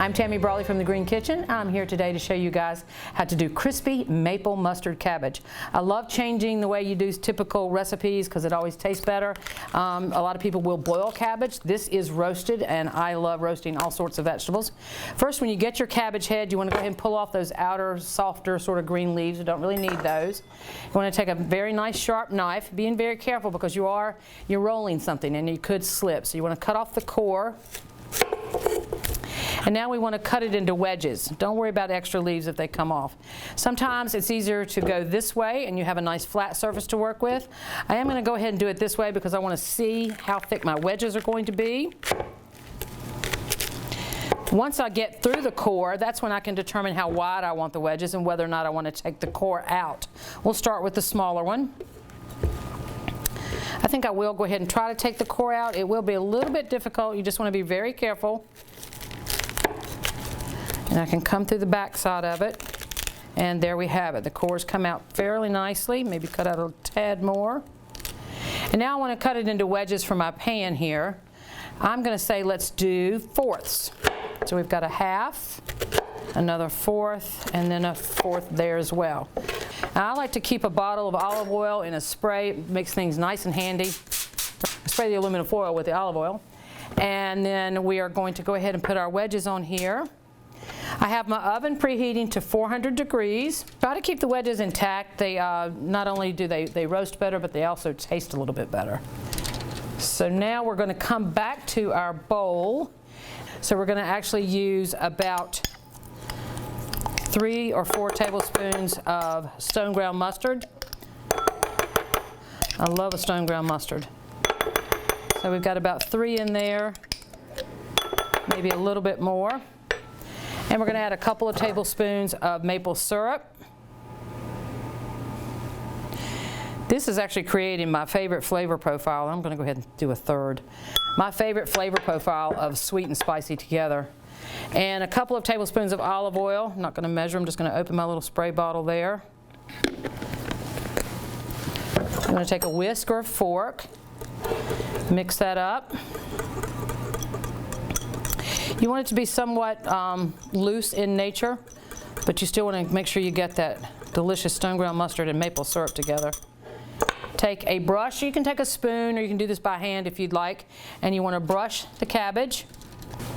I'm Tammy Brawley from the Green Kitchen. I'm here today to show you guys how to do crispy maple mustard cabbage. I love changing the way you do typical recipes because it always tastes better. A lot of people will boil cabbage. This is roasted, and I love roasting all sorts of vegetables. First, when you get your cabbage head, you want to go ahead and pull off those outer, softer sort of green leaves. You don't really need those. You want to take a very nice sharp knife, being very careful because you're rolling something and you could slip. So you want to cut off the core. And now we want to cut it into wedges. Don't worry about extra leaves if they come off. Sometimes it's easier to go this way and you have a nice flat surface to work with. I am going to go ahead and do it this way because I want to see how thick my wedges are going to be. Once I get through the core, that's when I can determine how wide I want the wedges and whether or not I want to take the core out. We'll start with the smaller one. I think I will go ahead and try to take the core out. It will be a little bit difficult. You just want to be very careful. And I can come through the back side of it. And there we have it. The cores come out fairly nicely. Maybe cut out a tad more. And now I want to cut it into wedges for my pan here. I'm going to say let's do fourths. So we've got a half, another fourth, and then a fourth there as well. Now, I like to keep a bottle of olive oil in a spray. It makes things nice and handy. Spray the aluminum foil with the olive oil. And then we are going to go ahead and put our wedges on here. I have my oven preheating to 400 degrees. Try to keep the wedges intact. They not only do they roast better, but they also taste a little bit better. So now we're going to come back to our bowl. So we're going to actually use about 3 or 4 tablespoons of stone ground mustard. I love a stone ground mustard. So we've got about 3 in there, maybe a little bit more. And we're going to add a couple of tablespoons of maple syrup. This is actually creating my favorite flavor profile. I'm going to go ahead and do a third. My favorite flavor profile of sweet and spicy together. And a couple of tablespoons of olive oil. I'm not going to measure, I'm just going to open my little spray bottle there. I'm going to take a whisk or a fork, mix that up. You want it to be somewhat loose in nature, but you still want to make sure you get that delicious stone ground mustard and maple syrup together. Take a brush. You can take a spoon or you can do this by hand if you'd like, and you want to brush the cabbage.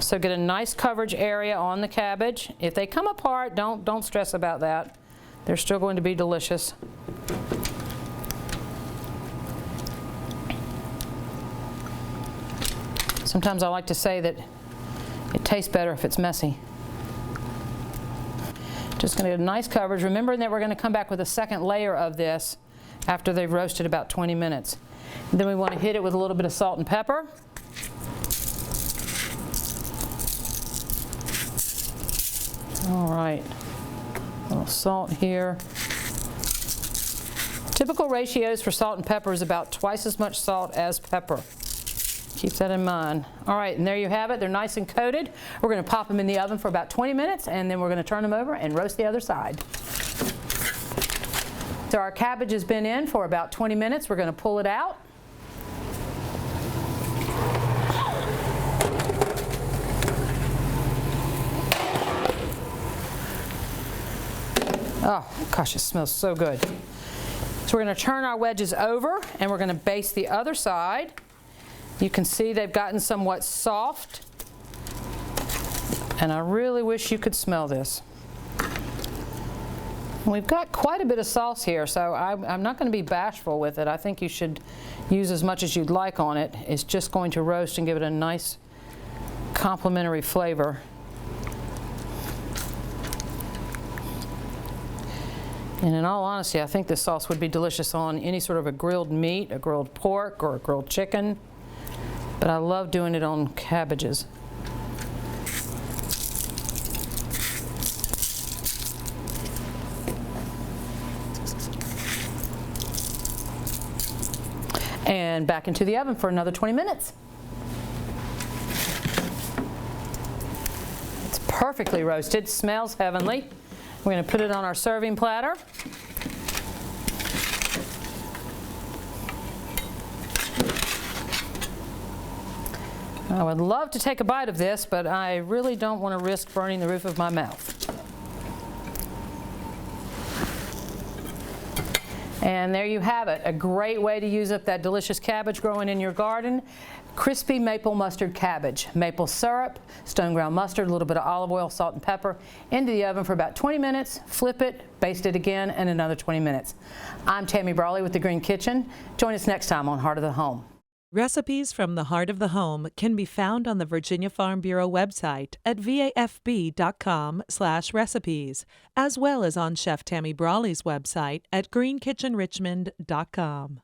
So get a nice coverage area on the cabbage. If they come apart, don't stress about that. They're still going to be delicious. Sometimes I like to say that it tastes better if it's messy. Just going to get a nice coverage. Remembering that we're going to come back with a second layer of this after they've roasted about 20 minutes. And then we want to hit it with a little bit of salt and pepper. All right, a little salt here. Typical ratios for salt and pepper is about twice as much salt as pepper. Keep that in mind. All right, and there you have it. They're nice and coated. We're going to pop them in the oven for about 20 minutes, and then we're going to turn them over and roast the other side. So our cabbage has been in for about 20 minutes. We're going to pull it out. Oh, gosh, it smells so good. So we're going to turn our wedges over, and we're going to baste the other side. You can see they've gotten somewhat soft, and I really wish you could smell this. We've got quite a bit of sauce here, so I'm not going to be bashful with it. I think you should use as much as you'd like on it. It's just going to roast and give it a nice complementary flavor. And in all honesty, I think this sauce would be delicious on any sort of a grilled meat, a grilled pork, or a grilled chicken. But I love doing it on cabbages. And back into the oven for another 20 minutes. It's perfectly roasted, smells heavenly. We're going to put it on our serving platter. I would love to take a bite of this, but I really don't want to risk burning the roof of my mouth. And there you have it, a great way to use up that delicious cabbage growing in your garden. Crispy maple mustard cabbage, maple syrup, stone ground mustard, a little bit of olive oil, salt and pepper, into the oven for about 20 minutes, flip it, baste it again, and another 20 minutes. I'm Tammy Brawley with The Green Kitchen. Join us next time on Heart of the Home. Recipes from the Heart of the Home can be found on the Virginia Farm Bureau website at vafb.com/recipes, as well as on Chef Tammy Brawley's website at greenkitchenrichmond.com.